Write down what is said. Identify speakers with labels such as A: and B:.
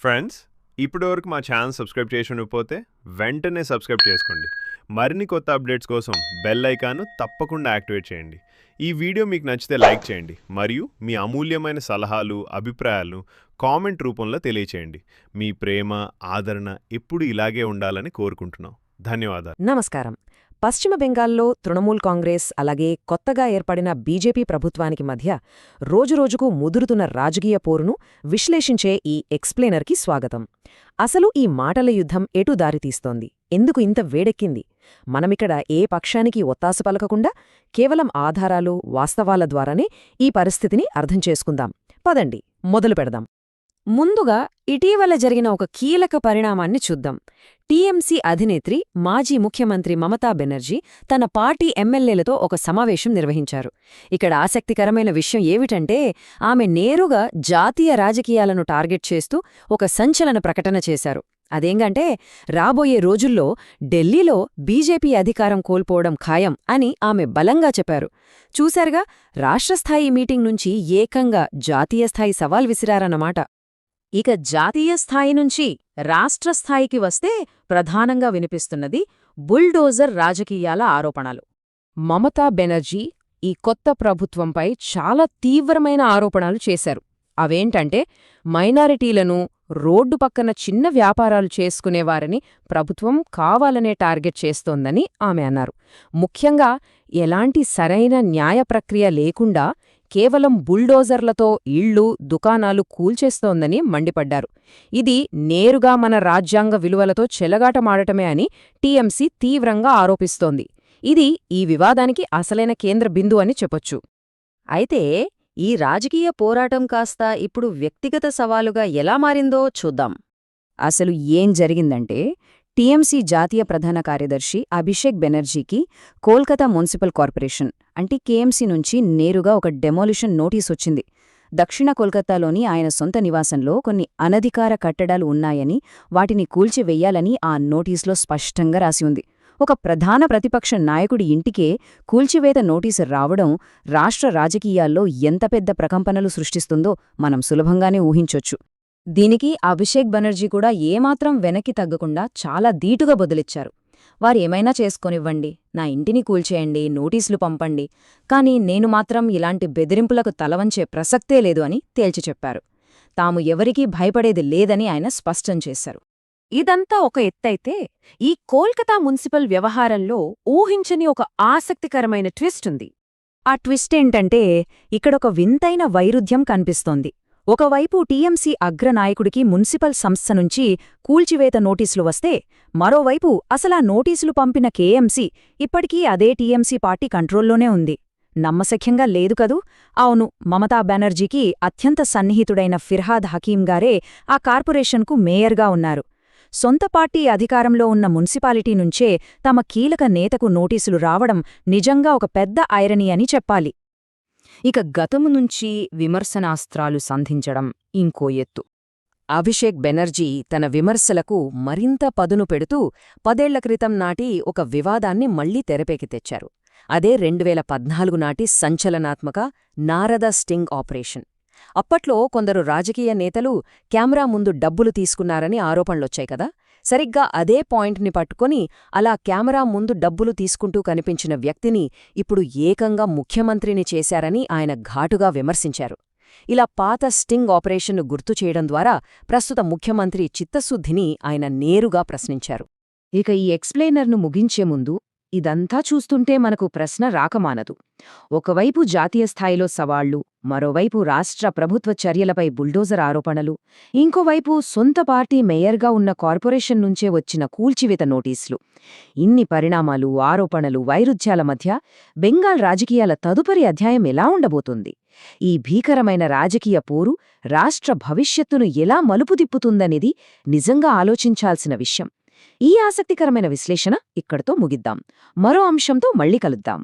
A: Friends, ఇప్పటివరకు మా channel subscribe చేసి ఉండకపోతే వెంటనే సబ్స్క్రైబ్ చేసుకోండి. మరిన్ని కొత్త అప్డేట్స్ కోసం బెల్ ఐకాన్ను తప్పకుండా యాక్టివేట్ చేయండి. ఈ వీడియో మీకు నచ్చితే లైక్ చేయండి మరియు మీ అమూల్యమైన సలహాలు, అభిప్రాయాలను కామెంట్ రూపంలో తెలియచేయండి. మీ ప్రేమ, ఆదరణ ఎప్పుడు ఇలాగే ఉండాలని కోరుకుంటున్నాం. ధన్యవాదాలు.
B: నమస్కారం. పశ్చిమ బెంగాల్లో తృణమూల్ కాంగ్రెస్ అలాగే కొత్తగా ఏర్పడిన బీజేపీ ప్రభుత్వానికి మధ్య రోజురోజుకు ముదురుతున్న రాజకీయ పోరును విశ్లేషించే ఈ ఎక్స్ప్లెయినర్కి స్వాగతం. అసలు ఈ మాటల యుద్ధం ఎటు దారితీస్తోంది? ఎందుకు ఇంత వేడెక్కింది? మనమిక్కడ ఏ పక్షానికి ఒత్తాసు పలకకుండా కేవలం ఆధారాలు, వాస్తవాల ద్వారానే ఈ పరిస్థితిని అర్థం చేసుకుందాం. పదండి, మొదలు పెడదాం. ముందుగా ఇటీవల జరిగిన ఒక కీలక పరిణామాన్ని చూద్దాం. టీఎంసీ అధినేత్రి, మాజీ ముఖ్యమంత్రి మమతా బెనర్జీ తన పార్టీ ఎమ్మెల్యేలతో ఒక సమావేశం నిర్వహించారు. ఇక్కడ ఆసక్తికరమైన విషయం ఏమిటంటే, ఆమె నేరుగా జాతీయ రాజకీయాలను టార్గెట్ చేస్తూ ఒక సంచలన ప్రకటన చేశారు. అదేంగంటే, రాబోయే రోజుల్లో ఢిల్లీలో బీజేపీ అధికారం కోల్పోవడం ఖాయం అని ఆమె బలంగా చెప్పారు. చూశారుగా, రాష్ట్రస్థాయి మీటింగ్ నుంచి ఏకంగా జాతీయ స్థాయి సవాల్ విసిరారన్నమాట. ఇక జాతీయ స్థాయి నుంచి రాష్ట్రస్థాయికి వస్తే ప్రధానంగా వినిపిస్తున్నది బుల్డోజర్ రాజకీయాల ఆరోపణలు. మమతా బెనర్జీ ఈ కొత్త ప్రభుత్వంపై చాలా తీవ్రమైన ఆరోపణలు చేశారు. అవేంటంటే, మైనారిటీలను, రోడ్డు పక్కన చిన్న వ్యాపారాలు చేసుకునేవారని ప్రభుత్వం కావాలనే టార్గెట్ చేస్తోందని ఆమె అన్నారు. ముఖ్యంగా ఎలాంటి సరైన న్యాయ ప్రక్రియ లేకుండా కేవలం బుల్డోజర్లతో ఇళ్లు, దుకాణాలు కూల్చేస్తోందని మండిపడ్డారు. ఇది నేరుగా మన రాజ్యాంగ విలువలతో చెలగాటమాడటమే అని టీఎంసీ తీవ్రంగా ఆరోపిస్తోంది. ఇది ఈ వివాదానికి అసలైన కేంద్ర బిందువు అని చెప్పొచ్చు. అయితే ఈ రాజకీయ పోరాటం కాస్త ఇప్పుడు వ్యక్తిగత సవాలుగా ఎలా మారిందో చూద్దాం. అసలు ఏం జరిగిందంటే, టీఎంసీ జాతీయ ప్రధాన కార్యదర్శి అభిషేక్ బెనర్జీకి కోల్కతా మున్సిపల్ కార్పొరేషన్ అంటే కేఎంసీ నుంచి నేరుగా ఒక డెమోలిషన్ నోటీస్ వచ్చింది. దక్షిణ కోల్కతాలోని ఆయన సొంత నివాసంలో కొన్ని అనధికార కట్టడాలు ఉన్నాయని, వాటిని కూల్చివెయ్యాలని ఆ నోటీసులో స్పష్టంగా రాసి ఉంది. ఒక ప్రధాన ప్రతిపక్ష నాయకుడి ఇంటికే కూల్చివేత నోటీసు రావడం రాష్ట్ర రాజకీయాల్లో ఎంత పెద్ద ప్రకంపనలు సృష్టిస్తుందో మనం సులభంగానే ఊహించొచ్చు. దీనికి అభిషేక్ బెనర్జీ కూడా ఏమాత్రం వెనక్కి తగ్గకుండా చాలా ధీటుగా బదులిచ్చారు. వారేమైనా చేసుకొనివ్వండి, నా ఇంటిని కూల్చేయండి, నోటీసులు పంపండి, కానీ నేను మాత్రం ఇలాంటి బెదిరింపులకు తలవంచే ప్రసక్తే లేదు అని తేల్చి చెప్పారు. తాము ఎవరికీ భయపడేది లేదని ఆయన స్పష్టం చేశారు. ఇదంతా ఒక ఎత్తైతే, ఈ కోల్కతా మున్సిపల్ వ్యవహారంలో ఊహించని ఒక ఆసక్తికరమైన ట్విస్ట్ ఉంది. ఆ ట్విస్ట్ ఏంటంటే, ఇక్కడొక వింతైన వైరుధ్యం కనిపిస్తోంది. ఒకవైపు టీఎంసీ అగ్రనాయకుడికి మున్సిపల్ సంస్థ నుంచి కూల్చివేత నోటీసులు వస్తే, మరోవైపు అసలా నోటీసులు పంపిన కేఎంసీ ఇప్పటికీ అదే టీఎంసీ పార్టీ కంట్రోల్లోనే ఉంది. నమ్మశక్యంగా లేదు కదూ? అవును, మమతా బెనర్జీకి అత్యంత సన్నిహితుడైన ఫిర్హాద్ హకీం గారే ఆ కార్పొరేషన్కు మేయర్గా ఉన్నారు. సొంత పార్టీ అధికారంలో ఉన్న మున్సిపాలిటీ నుంచే తమ కీలక నేతకు నోటీసులు రావడం నిజంగా ఒక పెద్ద ఐరనీ అని చెప్పాలి. ఇక గతము నుంచి విమర్శనాస్త్రాలు సంధించడం ఇంకో ఎత్తు. అభిషేక్ బెనర్జీ తన విమర్శలకు మరింత పదును పెడుతూ 10 ఏళ్ల క్రితం నాటి ఒక వివాదాన్ని మళ్లీ తెరపైకి తెచ్చారు. అదే 2014 నాటి సంచలనాత్మక నారద స్టింగ్ ఆపరేషన్. అప్పట్లో కొందరు రాజకీయ నేతలు కెమెరా ముందు డబ్బులు తీసుకున్నారని ఆరోపణలొచ్చాయి కదా. సరిగ్గా అదే పాయింట్ని పట్టుకొని అలా కెమెరా ముందు డబ్బులు తీసుకుంటూ కనిపించిన వ్యక్తిని ఇప్పుడు ఏకంగా ముఖ్యమంత్రిని చేశారని ఆయన ఘాటుగా విమర్శించారు. ఇలా పాత స్టింగ్ ఆపరేషన్ను గుర్తుచేయడం ద్వారా ప్రస్తుత ముఖ్యమంత్రి చిత్తశుద్ధిని ఆయన నేరుగా ప్రశ్నించారు. ఇక ఈ ఎక్స్ప్లెయినర్ను ముగించే ముందు ఇదంతా చూస్తుంటే మనకు ప్రశ్న రాకమానదు. ఒకవైపు జాతీయ స్థాయిలో సవాళ్లు, మరోవైపు రాష్ట్ర ప్రభుత్వ చర్యలపై బుల్డోజర్ ఆరోపణలు, ఇంకోవైపు సొంత పార్టీ మేయర్గా ఉన్న కార్పొరేషన్ నుంచే వచ్చిన కూల్చివేత నోటీసులు. ఇన్ని పరిణామాలు, ఆరోపణలు, వైరుధ్యాల మధ్య బెంగాల్ రాజకీయాల తదుపరి అధ్యాయం ఎలా ఉండబోతుంది? ఈ భీకరమైన రాజకీయ పోరు రాష్ట్ర భవిష్యత్తును ఎలా మలుపు తిప్పుతుందనేది నిజంగా ఆలోచించాల్సిన విషయం. ఈ ఆసక్తికరమైన విశ్లేషణ ఇక్కడితో ముగిద్దాం. మరో అంశంతో మళ్ళీ కలుద్దాం.